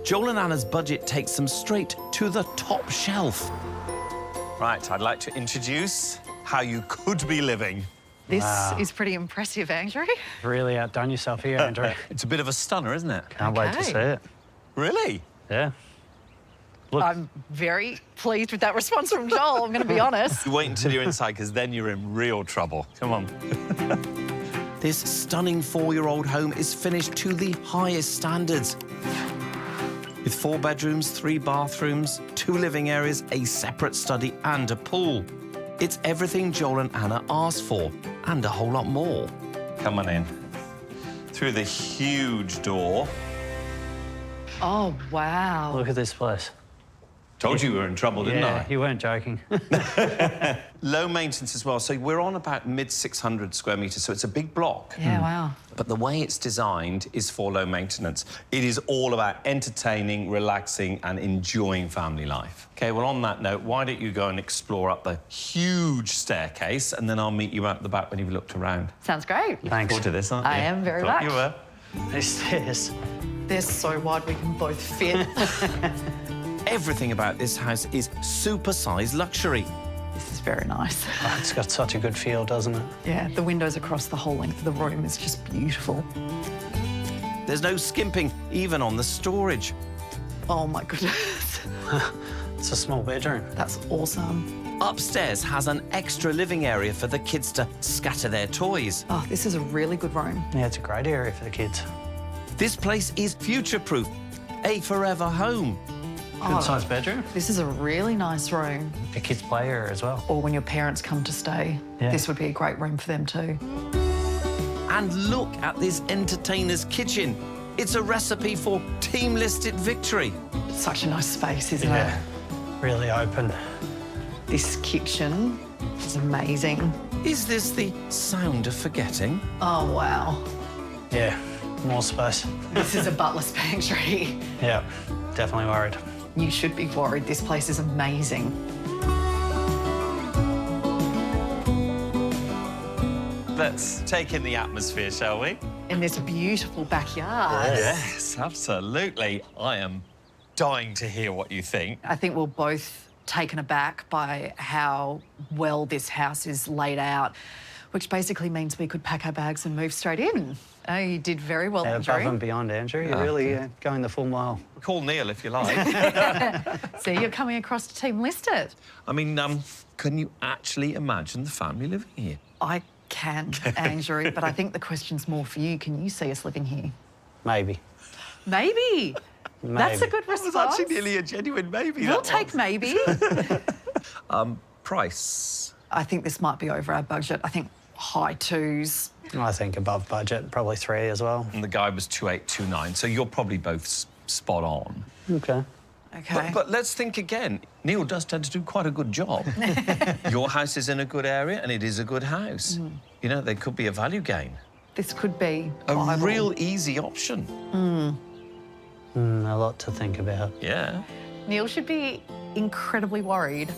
Speaker 1: Joel and Anna's budget takes them straight to the top shelf. Right, I'd like to introduce how you could be living.
Speaker 5: This is pretty impressive, Andrew.
Speaker 8: Really outdone yourself here, Andrew.
Speaker 1: It's a bit of a stunner, isn't it?
Speaker 8: Can't wait to see it.
Speaker 1: Really?
Speaker 8: Yeah. Look.
Speaker 5: I'm very pleased with that response from Joel, I'm going to be honest.
Speaker 1: Wait until you're inside, because then you're in real trouble. Come on. This stunning 4-year-old home is finished to the highest standards. With 4 bedrooms, 3 bathrooms, 2 living areas, a separate study and a pool. It's everything Joel and Anna asked for, and a whole lot more. Come on in. Through the huge door.
Speaker 5: Oh, wow.
Speaker 8: Look at this place.
Speaker 1: Told you we were in trouble, didn't I?
Speaker 8: Yeah, you weren't joking.
Speaker 1: Low maintenance as well. So we're on about mid-600 square metres, so it's a big block.
Speaker 5: Yeah, wow.
Speaker 1: But the way it's designed is for low maintenance. It is all about entertaining, relaxing and enjoying family life. OK, well, on that note, why don't you go and explore up the huge staircase, and then I'll meet you out the back when you've looked around.
Speaker 5: Sounds great.
Speaker 8: Thanks.
Speaker 1: Forward to this, aren't you?
Speaker 5: I am very
Speaker 1: Thought
Speaker 5: much.
Speaker 1: you were.
Speaker 8: These stairs.
Speaker 5: They're so wide we can both fit.
Speaker 1: Everything about this house is super-sized luxury.
Speaker 5: This is very nice.
Speaker 8: Oh, it's got such a good feel, doesn't it?
Speaker 5: Yeah, the windows across the whole length of the room is just beautiful.
Speaker 1: There's no skimping, even on the storage.
Speaker 5: Oh, my goodness.
Speaker 8: It's a small bedroom.
Speaker 5: That's awesome.
Speaker 1: Upstairs has an extra living area for the kids to scatter their toys.
Speaker 5: Oh, this is a really good room.
Speaker 8: Yeah, it's a great area for the kids.
Speaker 1: This place is future-proof, a forever home.
Speaker 8: Good sized bedroom.
Speaker 5: This is a really nice room.
Speaker 8: A kids' play area as well.
Speaker 5: Or when your parents come to stay, this would be a great room for them too.
Speaker 1: And look at this entertainer's kitchen. It's a recipe for team-listed victory.
Speaker 5: It's such a nice space, isn't
Speaker 8: Yeah,
Speaker 5: it?
Speaker 8: really open.
Speaker 5: This kitchen is amazing.
Speaker 1: Is this the sound of forgetting?
Speaker 5: Oh, wow.
Speaker 8: Yeah, more space.
Speaker 5: This is a butler's pantry.
Speaker 8: Yeah, definitely worried.
Speaker 5: You should be worried. This place is amazing.
Speaker 3: Let's take in the atmosphere, shall we?
Speaker 5: In this beautiful backyard.
Speaker 3: Yes, absolutely. I am dying to hear what you think.
Speaker 5: I think we're both taken aback by how well this house is laid out, which basically means we could pack our bags and move straight in. Oh, you did very well, Andrew.
Speaker 8: Above and beyond, Andrew. You're really going the full mile.
Speaker 3: Call Neil if you like.
Speaker 5: See, you're coming across to Team Listed.
Speaker 1: I mean, can you actually imagine the family living here?
Speaker 5: I can, Andrew, but I think the question's more for you. Can you see us living here?
Speaker 8: Maybe.
Speaker 5: Maybe. That's a good response.
Speaker 1: That was actually nearly a genuine maybe.
Speaker 5: We'll take maybe.
Speaker 1: Price?
Speaker 5: I think this might be over our budget. I think high twos.
Speaker 8: I think above budget, probably 3 as well.
Speaker 3: And the guy was 2829, so you're probably both spot on.
Speaker 8: Okay.
Speaker 5: Okay.
Speaker 1: But let's think again. Neil does tend to do quite a good job. Your house is in a good area and it is a good house. You know, there could be a value gain.
Speaker 5: This could be
Speaker 1: A
Speaker 5: viable.
Speaker 1: real easy option.
Speaker 8: A lot to think about.
Speaker 1: Yeah.
Speaker 5: Neil should be incredibly worried.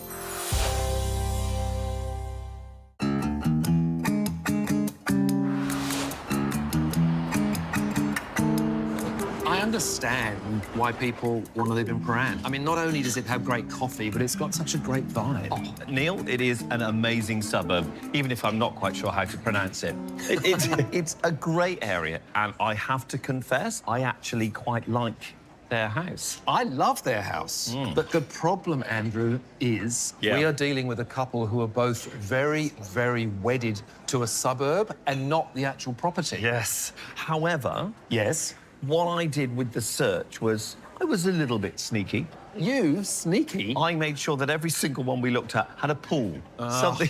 Speaker 9: I understand why people want to live in Paran. I mean, not only does it have great coffee, but it's got such a great vibe.
Speaker 3: Neil, it is an amazing suburb, even if I'm not quite sure how to pronounce it.
Speaker 1: It's a great area, and I have to confess, I actually quite like their house.
Speaker 9: I love their house. But the problem, Andrew, is
Speaker 3: Yeah.
Speaker 9: we are dealing with a couple who are both very, very wedded to a suburb and not the actual property.
Speaker 3: Yes.
Speaker 1: However,
Speaker 9: Yes.
Speaker 1: what I did with the search was I was a little bit sneaky.
Speaker 9: You, sneaky.
Speaker 1: I made sure that every single one we looked at had a pool. Something.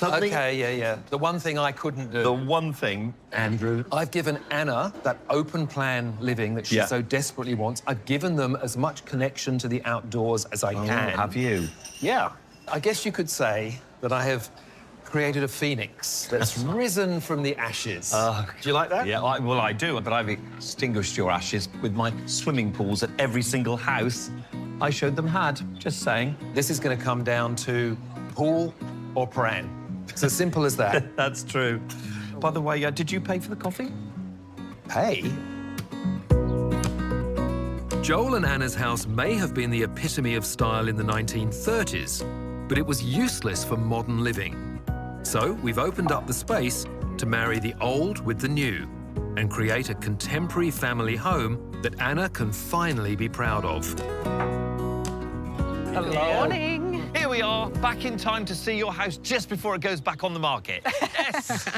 Speaker 9: Okay, yeah. The one thing I couldn't do.
Speaker 1: The one thing.
Speaker 9: Andrew, I've given Anna that open plan living that she
Speaker 1: Yeah.
Speaker 9: so desperately wants. I've given them as much connection to the outdoors as I can.
Speaker 1: Have you?
Speaker 9: Yeah. I guess you could say that I have created a phoenix that's risen from the ashes. Do you like that?
Speaker 3: Yeah, well, I do, but I've extinguished your ashes with my swimming pools at every single house I showed them had. Just saying.
Speaker 9: This is going to come down to pool or Paran. It's as simple as that.
Speaker 1: That's true. By the way, did you pay for the coffee?
Speaker 9: Pay? Joel and Anna's house may have been the epitome of style in the 1930s, but it was useless for modern living. So we've opened up the space to marry the old with the new and create a contemporary family home that Anna can finally be proud of.
Speaker 5: Morning.
Speaker 3: Here we are, back in time to see your house just before it goes back on the market. Yes!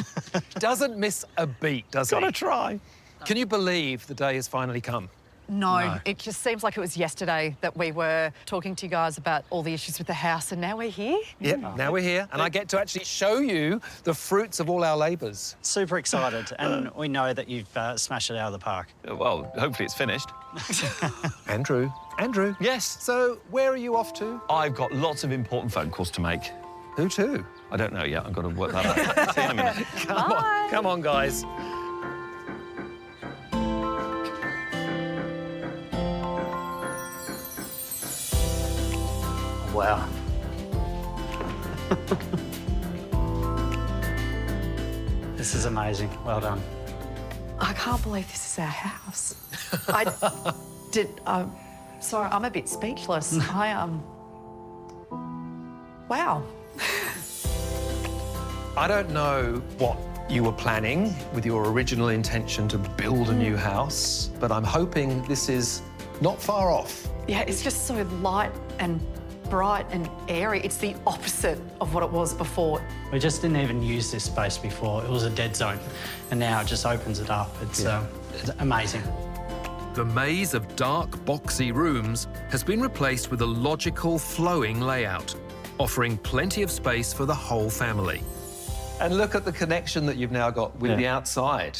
Speaker 9: Doesn't miss a beat, does he?
Speaker 1: Gotta try.
Speaker 9: Can you believe the day has finally come?
Speaker 5: No, it just seems like it was yesterday that we were talking to you guys about all the issues with the house, and now we're here.
Speaker 9: Yep, now we're here, and I get to actually show you the fruits of all our labours.
Speaker 8: Super excited, and we know that you've smashed it out of the park.
Speaker 3: Well, hopefully it's finished.
Speaker 9: Andrew.
Speaker 3: Yes.
Speaker 9: So, where are you off to?
Speaker 3: I've got lots of important phone calls to make.
Speaker 9: Who to?
Speaker 3: I don't know yet. I've got to work that out. See you in a minute.
Speaker 9: Come on, guys.
Speaker 8: Wow. This is amazing. Well done.
Speaker 5: I can't believe this is our house. Sorry, I'm a bit speechless. Wow.
Speaker 9: I don't know what you were planning with your original intention to build a new house, but I'm hoping this is not far off.
Speaker 5: Yeah, it's just so light and bright and airy. It's the opposite of what it was before.
Speaker 8: We just didn't even use this space before. It was a dead zone, and now it just opens it up. It's amazing.
Speaker 2: The maze of dark, boxy rooms has been replaced with a logical, flowing layout, offering plenty of space for the whole family.
Speaker 9: And look at the connection that you've now got with the outside.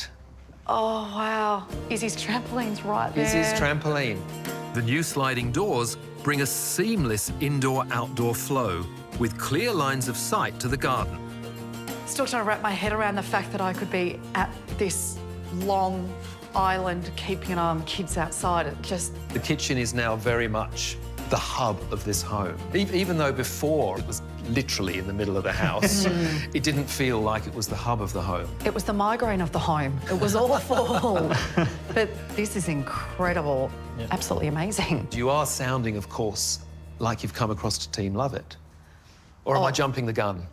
Speaker 10: Oh, wow. Izzy's trampoline's right there.
Speaker 9: Izzy's trampoline.
Speaker 2: The new sliding doors bring a seamless indoor-outdoor flow with clear lines of sight to the garden.
Speaker 10: Still trying to wrap my head around the fact that I could be at this long island keeping an eye on the kids outside. It just...
Speaker 9: The kitchen is now very much the hub of this home. Even though before it was literally in the middle of the house, it didn't feel like it was the hub of the home.
Speaker 10: It was the migraine of the home. It was awful. But this is incredible. Absolutely amazing.
Speaker 9: You are sounding, of course, like you've come across to Team Love It. Or am I jumping the gun?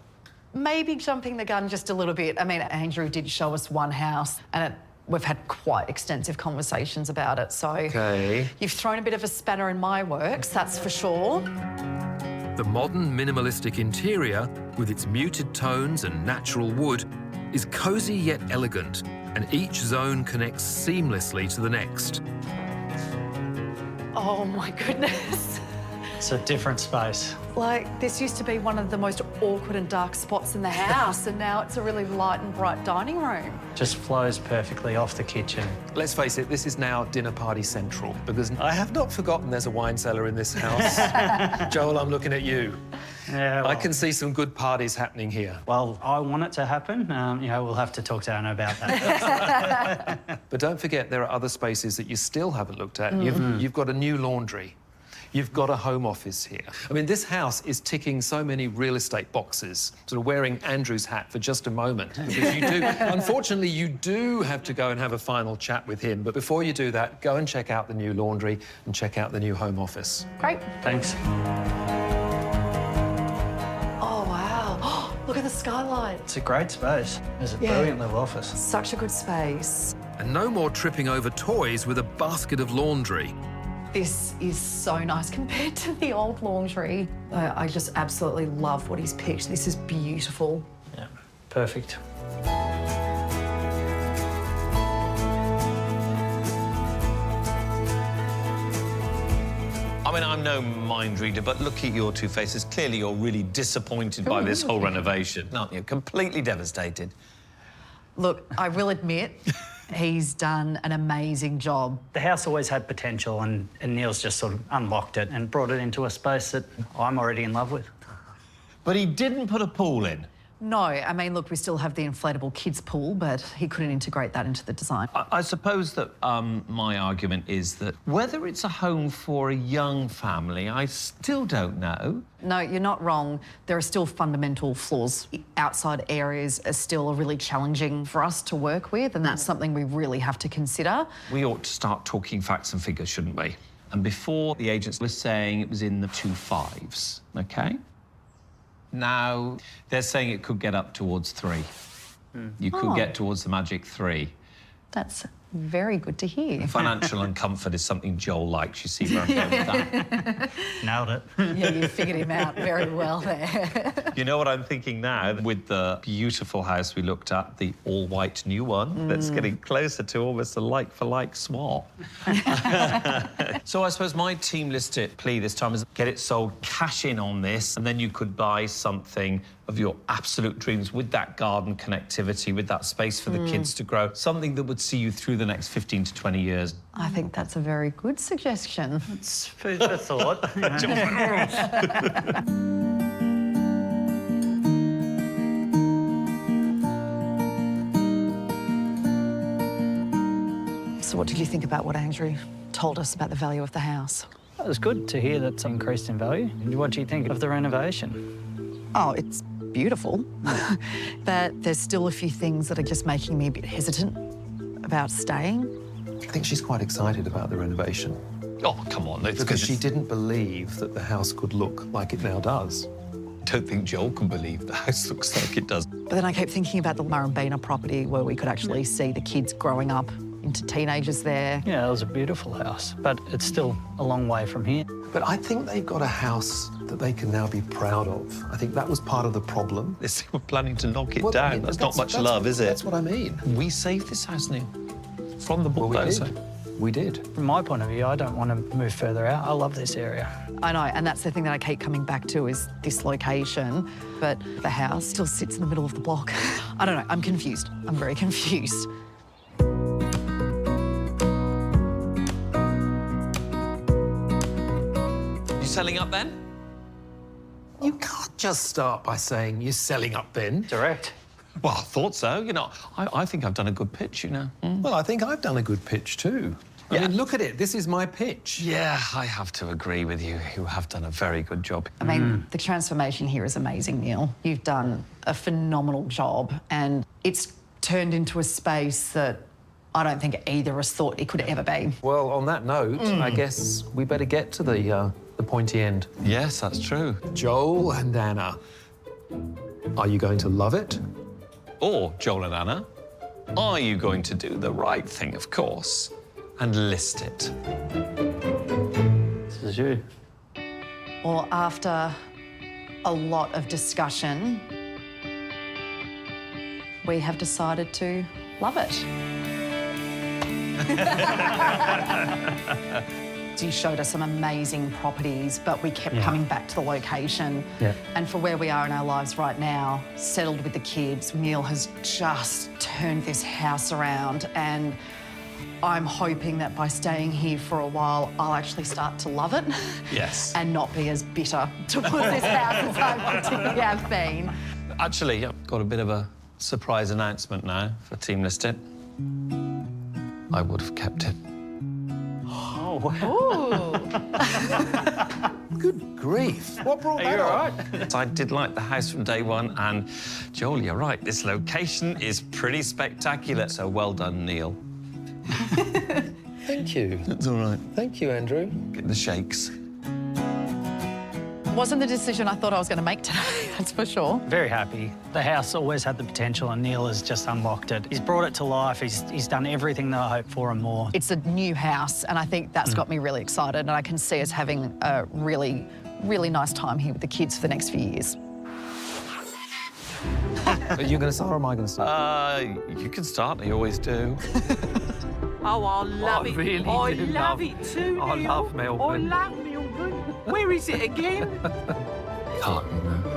Speaker 10: Maybe jumping the gun just a little bit. I mean, Andrew did show us one house and we've had quite extensive conversations about it, so...
Speaker 9: Okay.
Speaker 10: You've thrown a bit of a spanner in my works, that's for sure.
Speaker 2: The modern minimalistic interior, with its muted tones and natural wood, is cosy yet elegant, and each zone connects seamlessly to the next.
Speaker 10: Oh my goodness.
Speaker 8: It's a different space.
Speaker 10: Like, this used to be one of the most awkward and dark spots in the house, and now it's a really light and bright dining room.
Speaker 8: Just flows perfectly off the kitchen.
Speaker 9: Let's face it, this is now dinner party central, because I have not forgotten there's a wine cellar in this house. Joel, I'm looking at you.
Speaker 8: Yeah, well,
Speaker 9: I can see some good parties happening here.
Speaker 8: Well, I want it to happen. You know, we'll have to talk to Anna about that.
Speaker 9: But don't forget, there are other spaces that you still haven't looked at. You've got a new laundry. You've got a home office here. I mean, this house is ticking so many real estate boxes, sort of wearing Andrew's hat for just a moment. Because you do, unfortunately, you do have to go and have a final chat with him. But before you do that, go and check out the new laundry and check out the new home office.
Speaker 10: Great.
Speaker 8: Thanks.
Speaker 10: Oh, wow. Look at the skylight.
Speaker 8: It's a great space. It's a brilliant little office.
Speaker 10: Such a good space.
Speaker 2: And no more tripping over toys with a basket of laundry.
Speaker 10: This is so nice compared to the old laundry. I just absolutely love what he's picked. This is beautiful.
Speaker 8: Yeah, perfect.
Speaker 3: I mean, I'm no mind reader, but look at your two faces. Clearly, you're really disappointed by this whole renovation, aren't you? Completely devastated.
Speaker 10: Look, I will admit, he's done an amazing job.
Speaker 8: The house always had potential, and Neil's just sort of unlocked it and brought it into a space that I'm already in love with.
Speaker 3: But he didn't put a pool in.
Speaker 10: No, I mean, look, we still have the inflatable kids pool, but he couldn't integrate that into the design.
Speaker 3: I suppose that my argument is that whether it's a home for a young family, I still don't know.
Speaker 10: No, you're not wrong. There are still fundamental flaws. Outside areas are still really challenging for us to work with, and that's something we really have to consider.
Speaker 3: We ought to start talking facts and figures, shouldn't we? And before, the agents were saying it was in the 2.5s, OK? Now, they're saying it could get up towards 3. You could get towards the magic 3.
Speaker 10: That's very good to hear.
Speaker 3: Financial and comfort is something Joel likes. You see where I'm going with that?
Speaker 8: Nailed it.
Speaker 10: Yeah, you figured him out very well there.
Speaker 3: You know what I'm thinking now? With the beautiful house we looked at, the all-white new one, that's getting closer to almost a like-for-like swap. So I suppose my team-listed plea this time is get it sold, cash in on this, and then you could buy something of your absolute dreams with that garden connectivity, with that space for the kids to grow, something that would see you through the next 15 to 20 years.
Speaker 10: I think that's a very good suggestion.
Speaker 8: It's food for thought.
Speaker 10: So what did you think about what Andrew told us about the value of the house?
Speaker 8: It was good to hear that's increased in value. What do you think of the renovation?
Speaker 10: Oh, it's beautiful. But there's still a few things that are just making me a bit hesitant about staying.
Speaker 9: I think she's quite excited about the renovation.
Speaker 3: Oh, come on.
Speaker 9: Because she didn't believe that the house could look like it now does.
Speaker 3: I don't think Joel can believe the house looks like it does.
Speaker 10: But then I kept thinking about the Murrumbina property where we could actually see the kids growing up into teenagers there.
Speaker 8: Yeah, it was a beautiful house, but it's still a long way from here.
Speaker 9: But I think they've got a house that they can now be proud of. I think that was part of the problem.
Speaker 3: They were planning to knock it
Speaker 9: Well,
Speaker 3: down. That's not much love, is it?
Speaker 9: That's what I mean.
Speaker 3: We saved this house, Neil, from the bulldozer.
Speaker 9: we did.
Speaker 8: From my point of view, I don't want to move further out. I love this area.
Speaker 5: I know, and that's the thing that I keep coming back to is this location, but the house still sits in the middle of the block. I don't know, I'm confused. I'm very confused.
Speaker 1: You selling up then?
Speaker 2: You can't just start by saying you're selling up then.
Speaker 8: Direct.
Speaker 1: Well, I thought so. You know, I think I've done a good pitch, you know.
Speaker 2: Well, I think I've done a good pitch too. I mean, look at it. This is my pitch.
Speaker 1: Yeah, I have to agree with you. You have done a very good job.
Speaker 5: I mean, the transformation here is amazing, Neil. You've done a phenomenal job, and it's turned into a space that I don't think either of us thought it could ever be.
Speaker 9: Well, on that note, I guess we better get to the pointy end.
Speaker 1: Yes, that's true.
Speaker 2: Joel and Anna, are you going to love it?
Speaker 1: Or, Joel and Anna, are you going to do the right thing, of course, and list it?
Speaker 8: This is you.
Speaker 5: Well, after a lot of discussion, we have decided to love it. You showed us some amazing properties, but we kept coming back to the location.
Speaker 8: Yeah.
Speaker 5: And for where we are in our lives right now, settled with the kids, Neil has just turned this house around, and I'm hoping that by staying here for a while, I'll actually start to love it.
Speaker 1: Yes.
Speaker 5: And not be as bitter towards this house as I particularly have been.
Speaker 1: Actually, I've got a bit of a surprise announcement now for Team List It. I would have kept it.
Speaker 8: Oh, wow.
Speaker 2: Good grief. What brought that on?
Speaker 1: I did like the house from day one, and Joel, you're right, this location is pretty spectacular. So well done, Neil.
Speaker 2: Thank you.
Speaker 1: That's all right.
Speaker 2: Thank you, Andrew.
Speaker 1: Get the shakes.
Speaker 5: Wasn't the decision I thought I was going to make today, that's for sure.
Speaker 8: Very happy. The house always had the potential, and Neil has just unlocked it. He's brought it to life. He's done everything that I hoped for and more.
Speaker 5: It's a new house, and I think that's got me really excited, and I can see us having a really, really nice time here with the kids for the next few years.
Speaker 9: Are you going to start or am I going to start?
Speaker 1: You can start, you always do.
Speaker 11: Oh, I love it.
Speaker 9: really
Speaker 11: I
Speaker 9: do
Speaker 11: love it too.
Speaker 9: I
Speaker 11: Neil.
Speaker 9: love Melbourne.
Speaker 11: I love Melbourne. Where is it again?
Speaker 1: Can't remember.